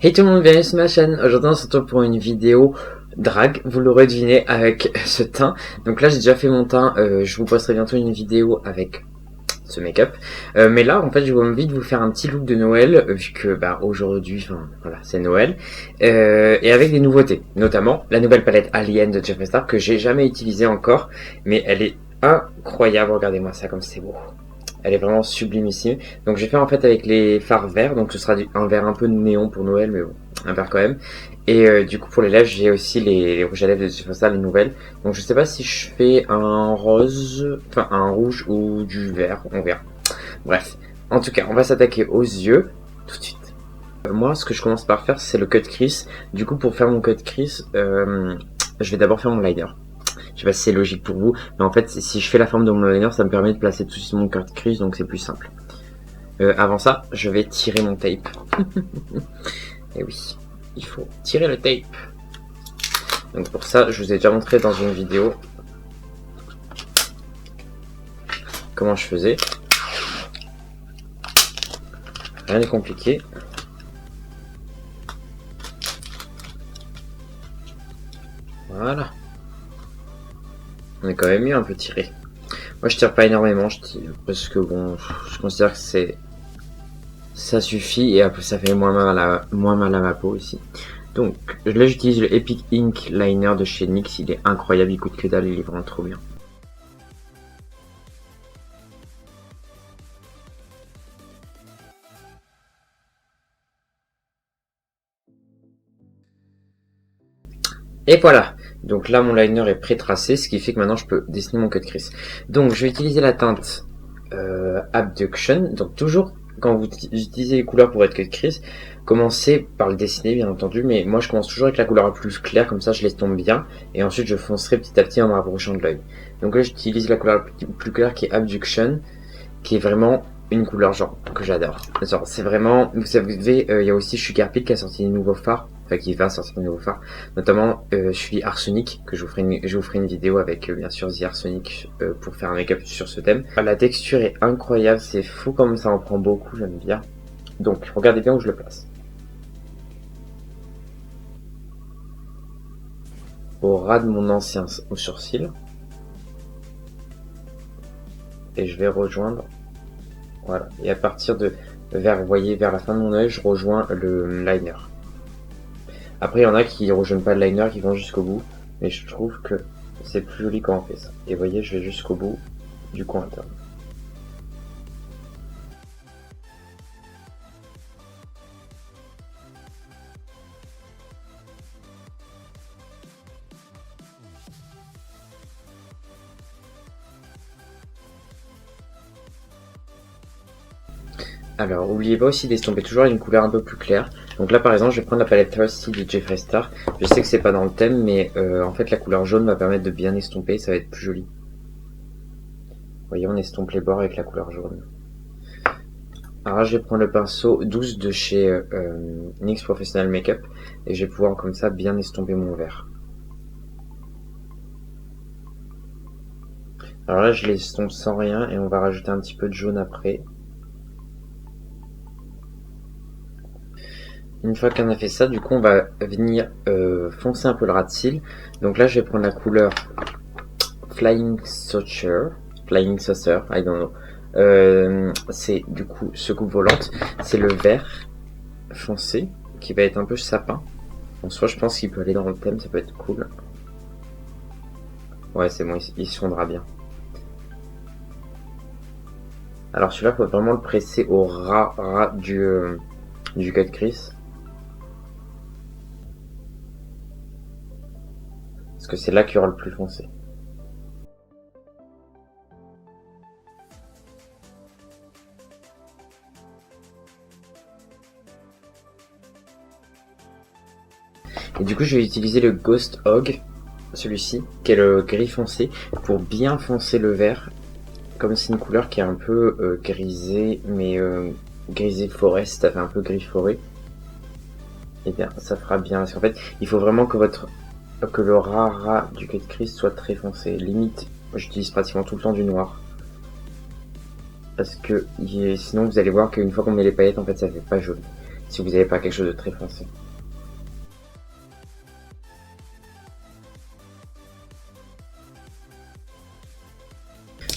Hey tout le monde, bienvenue sur ma chaîne. Aujourd'hui on se retrouve pour une vidéo drague, vous l'aurez deviné avec ce teint. Donc là j'ai déjà fait mon teint, je vous posterai bientôt une vidéo avec ce make-up. Mais là en fait j'ai envie de vous faire un petit look de Noël, vu que aujourd'hui, voilà, c'est Noël. Et avec des nouveautés, notamment la nouvelle palette Alien de Jeffree Star que j'ai jamais utilisée encore. Mais elle est incroyable, regardez-moi ça comme c'est beau. Elle est vraiment sublimissime. Donc j'ai fait en fait avec les fards verts. Donc ce sera un vert un peu néon pour Noël, mais bon, un vert quand même. Et du coup pour les lèvres j'ai aussi les rouges à lèvres de Jeffree Star, les nouvelles. Donc je sais pas si je fais un rose, enfin un rouge ou du vert, on verra. Bref, en tout cas on va s'attaquer aux yeux tout de suite. Moi ce que je commence par faire c'est le cut crease. Du coup pour faire mon cut crease, je vais d'abord faire mon liner. Je sais pas si c'est logique pour vous, mais en fait, si je fais la forme de mon liner, ça me permet de placer tout de suite mon cut crease, donc c'est plus simple. Avant ça, je vais tirer mon tape. Et oui, il faut tirer le tape. Donc pour ça, je vous ai déjà montré dans une vidéo comment je faisais. Rien de compliqué. Voilà. On est quand même mieux un peu tiré. Moi je tire pas énormément, je tire parce que bon, je considère que ça suffit et après ça fait moins mal à ma peau ici. Donc là j'utilise le Epic Ink Liner de chez NYX, il est incroyable, il coûte que dalle, il est vraiment trop bien. Et voilà, donc là mon liner est pré-tracé, ce qui fait que maintenant je peux dessiner mon cut crease. Donc je vais utiliser la teinte Abduction, donc toujours quand vous utilisez les couleurs pour être cut crease, commencez par le dessiner bien entendu, mais moi je commence toujours avec la couleur la plus claire, comme ça je l'estompe bien, et ensuite je foncerai petit à petit en me rapprochant de l'œil. Donc là j'utilise la couleur la plus claire qui est Abduction, qui est vraiment une couleur genre que j'adore. C'est vraiment, vous savez, il y a aussi Sugar Peak qui a sorti des nouveaux fards, enfin qui va sortir des nouveaux fards, notamment celui Arsenic, que je vous ferai une vidéo avec bien sûr The Arsenic pour faire un make-up sur ce thème. La texture est incroyable, c'est fou comme ça en prend beaucoup, j'aime bien. Donc regardez bien où je le place. Au ras de mon ancien sourcil. Et je vais rejoindre. Voilà, et à partir de vous voyez, vers la fin de mon œil, je rejoins le liner. Après, il y en a qui rejoignent pas le liner, qui vont jusqu'au bout, mais je trouve que c'est plus joli quand on fait ça. Et vous voyez, je vais jusqu'au bout du coin interne. Alors, n'oubliez pas aussi d'estomper toujours une couleur un peu plus claire. Donc là, par exemple, je vais prendre la palette Thirsty de Jeffree Star. Je sais que c'est pas dans le thème, mais en fait, la couleur jaune va permettre de bien estomper, ça va être plus joli. Vous voyez, on estompe les bords avec la couleur jaune. Alors là, je vais prendre le pinceau 12 de chez NYX Professional Makeup et je vais pouvoir comme ça bien estomper mon vert. Alors là, je l'estompe sans rien et on va rajouter un petit peu de jaune après. Une fois qu'on a fait ça, du coup, on va venir foncer un peu le ras de cils. Donc là, je vais prendre la couleur Flying Saucer, I don't know. C'est du coup secoupe volante. C'est le vert foncé qui va être un peu sapin. En soi, je pense qu'il peut aller dans le thème, ça peut être cool. Ouais, c'est bon, il se fondra bien. Alors celui-là, il faut vraiment le presser au ras du cut crease. Parce que c'est là qu'il y aura le plus foncé. Et du coup, je vais utiliser le Ghost Hog, celui-ci, qui est le gris foncé, pour bien foncer le vert. Comme c'est une couleur qui est un peu grisée, mais grisé forest, ça fait un peu gris forêt. Et bien, ça fera bien. Parce qu'en fait, il faut vraiment que le ras du cut crease soit très foncé. Limite, j'utilise pratiquement tout le temps du noir. Parce que sinon, vous allez voir qu'une fois qu'on met les paillettes, en fait, ça fait pas joli. si vous n'avez pas quelque chose de très foncé.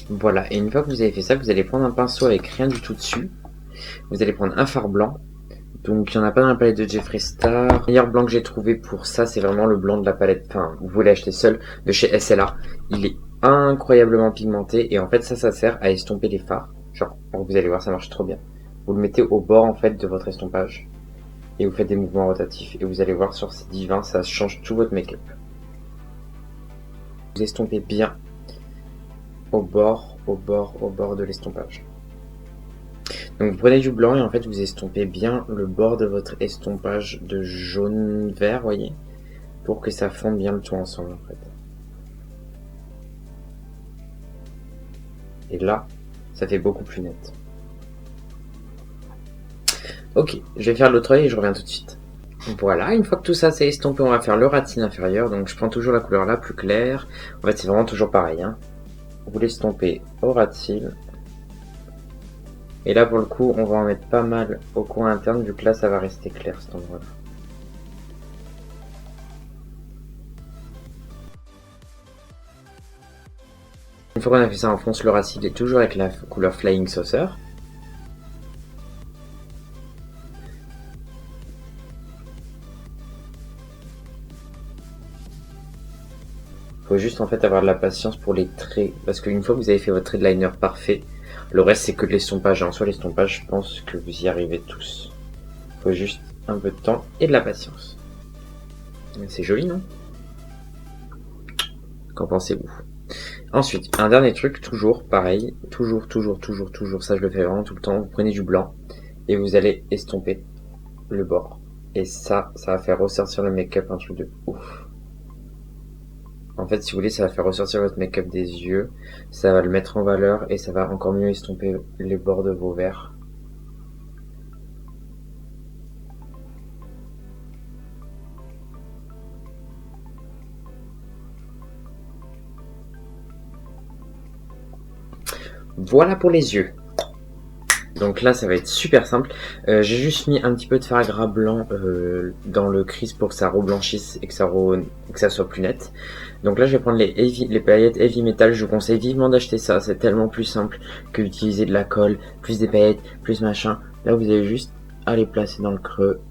Voilà, et une fois que vous avez fait ça, vous allez prendre un pinceau avec rien du tout dessus. Vous allez prendre un fard blanc. Donc il n'y en a pas dans la palette de Jeffree Star. Le meilleur blanc que j'ai trouvé pour ça, c'est vraiment le blanc de la palette, enfin vous voulez acheter seul, de chez SLA. Il est incroyablement pigmenté et en fait ça sert à estomper les fards. Genre, vous allez voir, ça marche trop bien. Vous le mettez au bord en fait de votre estompage et vous faites des mouvements rotatifs et vous allez voir sur ces divins, ça change tout votre make-up. Vous estompez bien au bord de l'estompage. Donc vous prenez du blanc et en fait vous estompez bien le bord de votre estompage de jaune-vert, voyez, pour que ça fonde bien le tout ensemble en fait. Et là, ça fait beaucoup plus net. Ok, je vais faire l'autre œil et je reviens tout de suite. Voilà, une fois que tout ça c'est estompé, on va faire le ras de cils inférieur. Donc je prends toujours la couleur la plus claire. En fait c'est vraiment toujours pareil, hein. Vous l'estompez au ras de cils. Et là pour le coup, on va en mettre pas mal au coin interne, vu que là ça va rester clair cet endroit-là. Une fois qu'on a fait ça, on fonce le ras de cils et toujours avec la couleur Flying Saucer. Faut juste en fait avoir de la patience pour les traits, parce qu'une fois que vous avez fait votre trait de liner parfait, le reste c'est que de l'estompage. En soi l'estompage, je pense que vous y arrivez tous. Faut juste un peu de temps et de la patience. C'est joli, non? Qu'en pensez-vous? Ensuite, un dernier truc, toujours pareil, toujours, ça je le fais vraiment tout le temps, vous prenez du blanc et vous allez estomper le bord. Et ça va faire ressortir le make-up un truc de ouf. En fait, si vous voulez, ça va faire ressortir votre make-up des yeux, ça va le mettre en valeur et ça va encore mieux estomper les bords de vos verres. Voilà pour les yeux. Donc là, ça va être super simple. J'ai juste mis un petit peu de fard gras blanc dans le crease pour que ça reblanchisse et que ça soit plus net. Donc là, je vais prendre les paillettes Heavy Metal. Je vous conseille vivement d'acheter ça. C'est tellement plus simple que d'utiliser de la colle, plus des paillettes, plus machin. Là, vous avez juste à les placer dans le creux.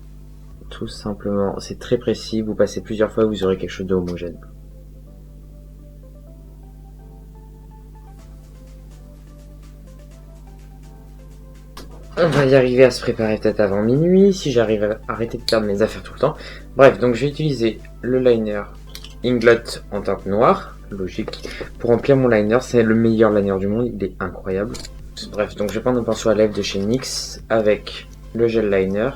Tout simplement. C'est très précis. Vous passez plusieurs fois, vous aurez quelque chose d'homogène. On va y arriver à se préparer peut-être avant minuit, si j'arrive à arrêter de perdre mes affaires tout le temps. Bref, donc je vais utiliser le liner Inglot en teinte noire, logique, pour remplir mon liner. C'est le meilleur liner du monde, il est incroyable. Bref, donc je vais prendre un pinceau à lèvres de chez NYX avec le gel liner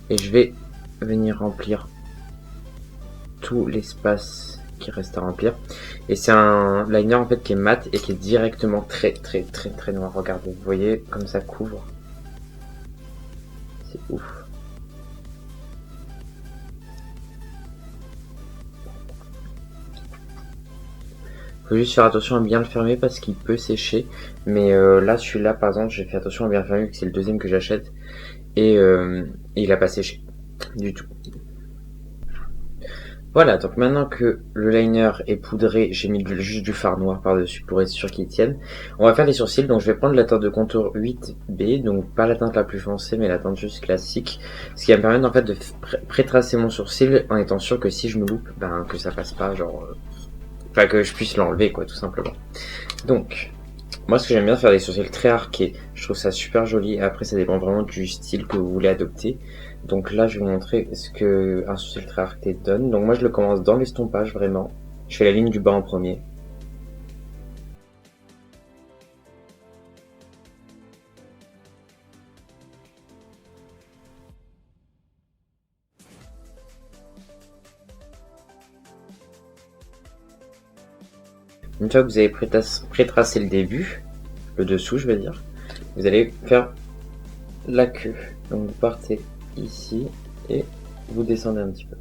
et je vais venir remplir tout l'espace qui reste à remplir. Et c'est un liner en fait qui est mat et qui est directement très noir. Regardez, vous voyez comme ça couvre. C'est ouf. Faut juste faire attention à bien le fermer parce qu'il peut sécher. Mais là, celui-là, par exemple, j'ai fait attention à bien le fermer vu que c'est le deuxième que j'achète. Et il a pas séché du tout. Voilà, donc maintenant que le liner est poudré, j'ai mis juste du fard noir par-dessus pour être sûr qu'il tienne. On va faire les sourcils, donc je vais prendre la teinte de contour 8B, donc pas la teinte la plus foncée, mais la teinte juste classique. Ce qui va me permettre en fait de pré-tracer mon sourcil en étant sûr que si je me loupe, ben que ça passe pas, genre... Enfin que je puisse l'enlever quoi, tout simplement. Donc, moi ce que j'aime bien faire des sourcils très arqués, je trouve ça super joli, et après ça dépend vraiment du style que vous voulez adopter. Donc là, je vais vous montrer ce que un sourcil très arqué donne. Donc moi, je le commence dans l'estompage, vraiment. Je fais la ligne du bas en premier. Une fois que vous avez pré-tracé le début, le dessous, je veux dire, vous allez faire la queue. Donc vous partez ici et vous descendez un petit peu.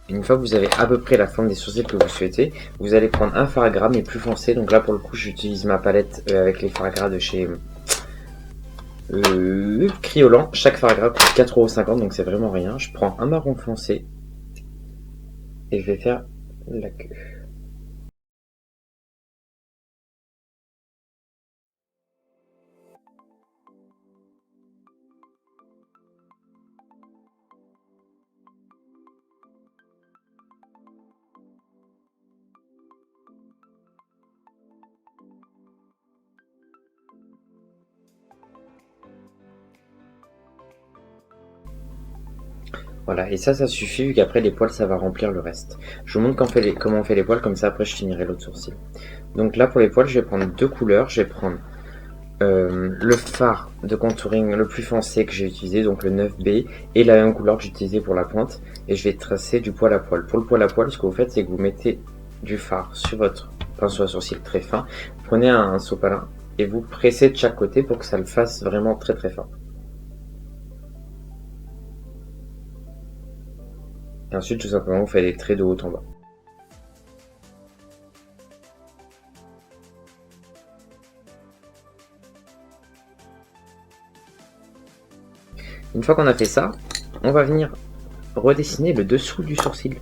Une fois que vous avez à peu près la forme des sourcils que vous souhaitez, vous allez prendre un fard à gras mais plus foncé. Donc là pour le coup j'utilise ma palette avec les fards à gras de chez Kryolan. Chaque fard à gras coûte 4,50 €, donc c'est vraiment rien. Je prends un marron foncé et je vais faire la queue. Voilà, et ça suffit vu qu'après les poils ça va remplir le reste. Je vous montre comment on fait les poils, comme ça après je finirai l'autre sourcil. Donc là pour les poils je vais prendre deux couleurs, je vais prendre le fard de contouring le plus foncé que j'ai utilisé, donc le 9B, et la même couleur que j'ai utilisée pour la pointe, et je vais tracer du poil à poil. Pour le poil à poil, ce que vous faites c'est que vous mettez du fard sur votre pinceau à sourcil très fin, vous prenez un sopalin et vous pressez de chaque côté pour que ça le fasse vraiment très très fin. Et ensuite tout simplement vous faites des traits de haut en bas. Une fois qu'on a fait ça, on va venir redessiner le dessous du sourcil.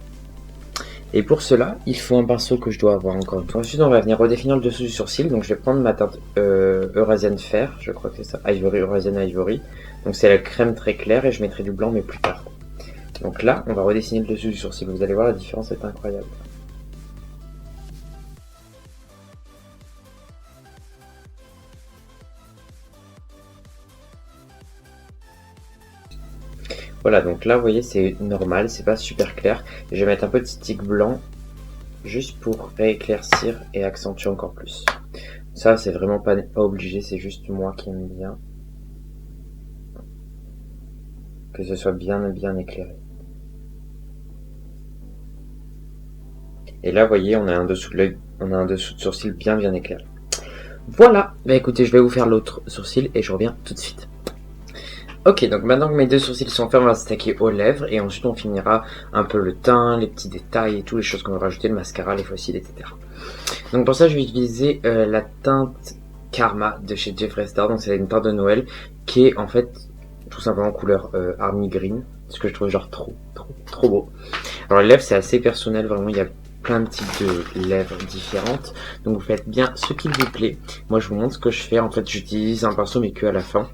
Et pour cela, il faut un pinceau que je dois avoir encore une fois. Ensuite, on va venir redéfinir le dessous du sourcil. Donc, je vais prendre ma teinte Eurasian Fair, je crois que c'est ça, Ivory, Eurasian Ivory. Donc, c'est la crème très claire et je mettrai du blanc, mais plus tard. Donc là, on va redessiner le dessus du sourcil. Vous allez voir, la différence est incroyable. Voilà, donc là, vous voyez, c'est normal, c'est pas super clair. Et je vais mettre un petit stick blanc juste pour rééclaircir et accentuer encore plus. Ça, c'est vraiment pas obligé, c'est juste moi qui aime bien que ce soit bien éclairé. Et là, vous voyez, on a un dessous de l'œil, on a un dessous de sourcil bien éclairé. Voilà, bah écoutez, je vais vous faire l'autre sourcil et je reviens tout de suite. Ok, donc maintenant que mes deux sourcils sont faits, on va s'attaquer aux lèvres et ensuite on finira un peu le teint, les petits détails et toutes les choses qu'on va rajouter, le mascara, les fossiles, etc. Donc pour ça, je vais utiliser la teinte Karma de chez Jeffree Star. Donc c'est une teinte de Noël qui est en fait tout simplement couleur Army Green, ce que je trouve genre trop beau. Alors les lèvres c'est assez personnel, vraiment il y a plein de types de lèvres différentes, donc vous faites bien ce qu'il vous plaît. Moi je vous montre ce que je fais, en fait j'utilise un pinceau mais que à la fin.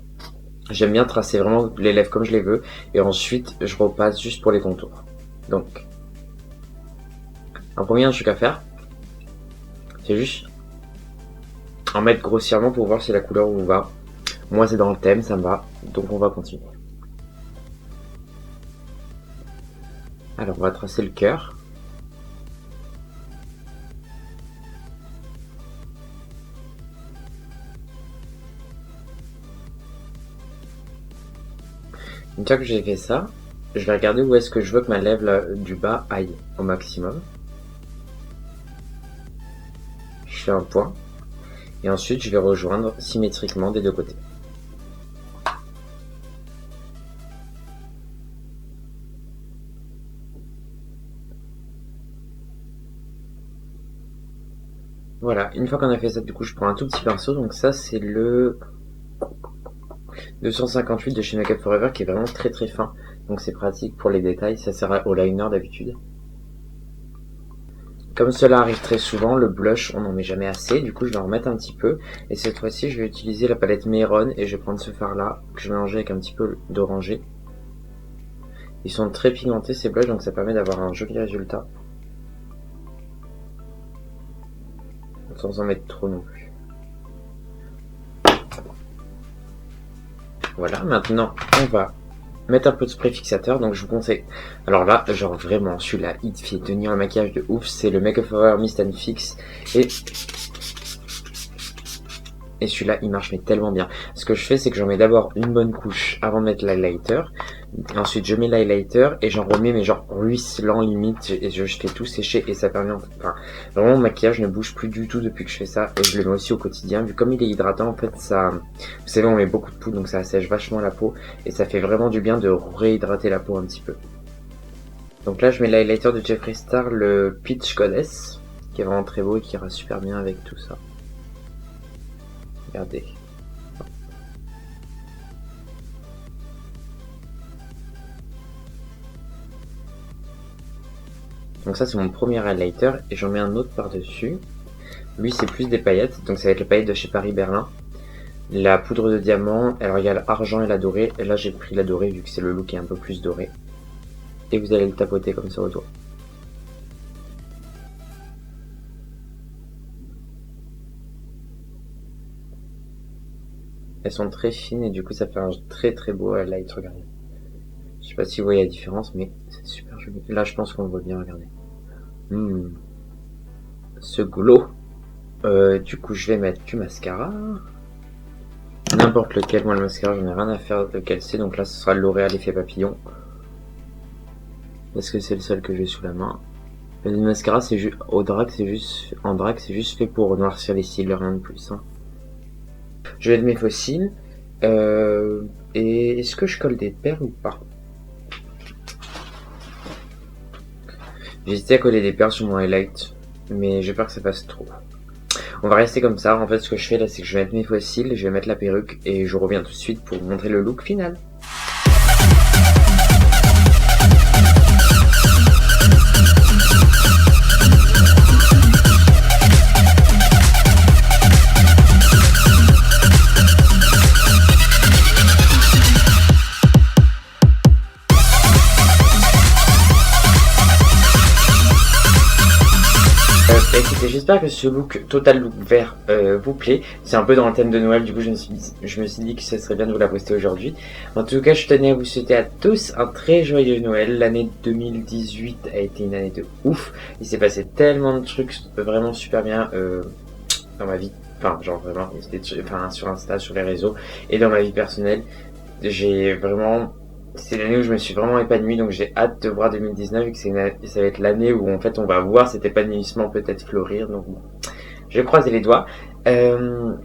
J'aime bien tracer vraiment les lèvres comme je les veux et ensuite je repasse juste pour les contours. Donc un premier truc à faire, c'est juste en mettre grossièrement pour voir si la couleur vous va. Moi c'est dans le thème, ça me va, donc on va continuer. Alors on va tracer le cœur. Une fois que j'ai fait ça, je vais regarder où est-ce que je veux que ma lèvre là, du bas aille au maximum. Je fais un point. Et ensuite je vais rejoindre symétriquement des deux côtés. Voilà, une fois qu'on a fait ça, du coup je prends un tout petit pinceau. Donc ça c'est le 258 de chez Make Up For Ever qui est vraiment très fin. Donc c'est pratique pour les détails, ça sert au liner d'habitude. Comme cela arrive très souvent, le blush on n'en met jamais assez, du coup je vais en remettre un petit peu. Et cette fois-ci je vais utiliser la palette Meron et je vais prendre ce fard là que je vais mélanger avec un petit peu d'orangé. Ils sont très pigmentés ces blushs, donc ça permet d'avoir un joli résultat. Sans en mettre trop non plus. Voilà, maintenant on va mettre un peu de spray fixateur, donc je vous conseille. Alors là, genre vraiment, celui-là, il fait tenir le maquillage de ouf, c'est le Make Up For Ever Mist and Fix. Et celui-là, il marche mais tellement bien. Ce que je fais, c'est que j'en mets d'abord une bonne couche avant de mettre l'highlighter. Ensuite, je mets l'highlighter et j'en remets, mais genre ruisselant limite. Et je fais tout sécher et ça permet... Enfin, vraiment, mon maquillage ne bouge plus du tout depuis que je fais ça. Et je le mets aussi au quotidien. Vu comme il est hydratant, en fait, ça... Vous savez, on met beaucoup de poudre, donc ça assèche vachement la peau. Et ça fait vraiment du bien de réhydrater la peau un petit peu. Donc là je mets l'highlighter de Jeffree Star, le Peach Goddess, qui est vraiment très beau et qui ira super bien avec tout ça. Regardez. Donc ça c'est mon premier highlighter et j'en mets un autre par dessus. Lui c'est plus des paillettes, donc ça va être les paillettes de chez Paris Berlin. La poudre de diamant, alors il y a l'argent et la dorée, et là j'ai pris la dorée vu que c'est le look qui est un peu plus doré. Et vous allez le tapoter comme ça au doigt. Elles sont très fines et du coup ça fait un très très beau highlight, regardez. Je sais pas si vous voyez la différence mais c'est super joli. Là je pense qu'on le voit bien, regardez. Ce glow. Du coup je vais mettre du mascara. N'importe lequel, moi le mascara j'en ai rien à faire de lequel c'est, donc là ce sera le L'Oréal Effet Papillon. Parce que c'est le seul que j'ai sous la main. Le mascara c'est juste en drague c'est juste fait pour noircir les cils, rien de plus. Hein. Je vais mettre mes faux cils. Et est-ce que je colle des perles ou pas? J'ai hésité à coller des perles sur mon highlight, mais j'ai peur que ça passe trop. On va rester comme ça. En fait, ce que je fais là, c'est que je vais mettre mes faux cils, je vais mettre la perruque et je reviens tout de suite pour vous montrer le look final. Écoutez, j'espère que ce look, total look vert, vous plaît. C'est un peu dans le thème de Noël, du coup je me suis dit que ce serait bien de vous la poster aujourd'hui. En tout cas, je tenais à vous souhaiter à tous un très joyeux Noël. L'année 2018 a été une année de ouf. Il s'est passé tellement de trucs vraiment super bien dans ma vie. Enfin, genre vraiment, sur Insta, sur les réseaux et dans ma vie personnelle. J'ai vraiment... C'est l'année où je me suis vraiment épanoui, donc j'ai hâte de voir 2019 et que ça va être l'année où en fait on va voir cet épanouissement peut-être fleurir, donc bon, je vais croiser les doigts. Je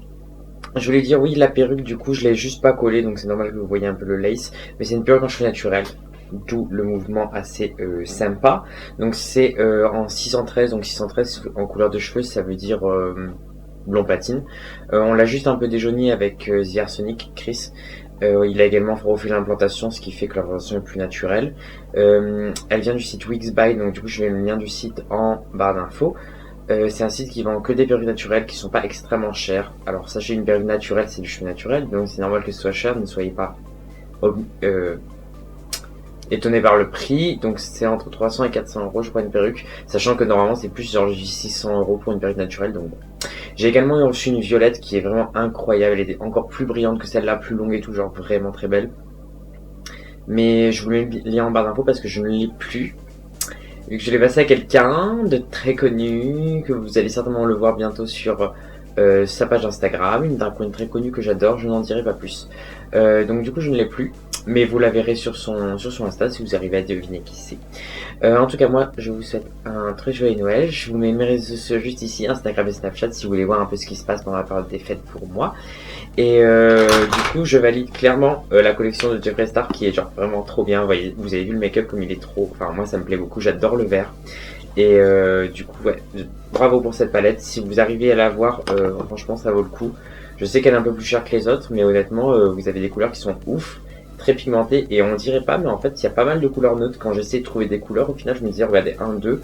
voulais dire oui, la perruque du coup je l'ai juste pas collée, donc c'est normal que vous voyez un peu le lace, mais c'est une perruque en cheveux naturels, d'où le mouvement assez sympa. Donc c'est en 613, donc 613 en couleur de cheveux ça veut dire blond platine. On l'a juste un peu déjauni avec The Arsenic Chris. Il a également refait l'implantation, ce qui fait que l'implantation est plus naturelle. Elle vient du site Wixbuy, donc du coup je mets le lien du site en barre d'infos. C'est un site qui vend que des perruques naturelles qui sont pas extrêmement chères. Alors sachez, une perruque naturelle c'est du cheveu naturel, donc c'est normal que ce soit cher, ne soyez pas étonné par le prix. Donc c'est entre 300 et 400 € je crois une perruque, sachant que normalement c'est plus genre 600 € pour une perruque naturelle, donc bon. J'ai également reçu une violette qui est vraiment incroyable, elle est encore plus brillante que celle-là, plus longue et tout, genre vraiment très belle. Mais je vous mets le lien en barre d'infos parce que je ne l'ai plus. Vu que je l'ai passé à quelqu'un de très connu, que vous allez certainement le voir bientôt sur sa page Instagram, d'un coin très connu que j'adore, je n'en dirai pas plus. Donc du coup je ne l'ai plus, mais vous la verrez sur son Insta si vous arrivez à deviner qui c'est. En tout cas moi je vous souhaite un très joyeux Noël. Je vous mets mes réseaux sociaux juste ici, Instagram et Snapchat, si vous voulez voir un peu ce qui se passe pendant la période des fêtes pour moi. Et du coup je valide clairement la collection de Jeffree Star qui est genre vraiment trop bien. Vous avez vu le make-up comme il est trop, enfin moi ça me plaît beaucoup, j'adore le vert. Et du coup ouais, bravo pour cette palette. Si vous arrivez à la voir, franchement ça vaut le coup. Je sais qu'elle est un peu plus chère que les autres, mais honnêtement vous avez des couleurs qui sont ouf, très pigmentées, et on dirait pas, mais en fait il y a pas mal de couleurs neutres. Quand j'essaie de trouver des couleurs, au final je me disais regardez 1, 2,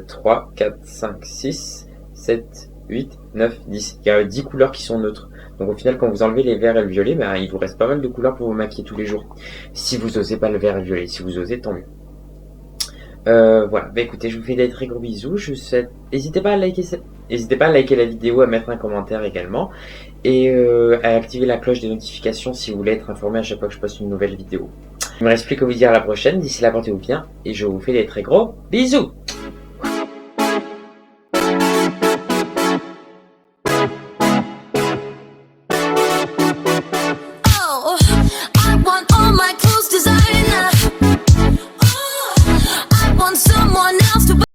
3, 4, 5, 6, 7, 8, 9, 10. Il y a 10 couleurs qui sont neutres. Donc au final quand vous enlevez les verts et le violet, ben, il vous reste pas mal de couleurs pour vous maquiller tous les jours. Si vous osez pas le vert et le violet, si vous osez tant mieux. Voilà, bah écoutez, je vous fais des très gros bisous. N'hésitez pas à liker la vidéo, à mettre un commentaire également, et à activer la cloche des notifications si vous voulez être informé à chaque fois que je poste une nouvelle vidéo. Il me reste plus qu'à vous dire à la prochaine. D'ici là, portez-vous bien et je vous fais des très gros bisous.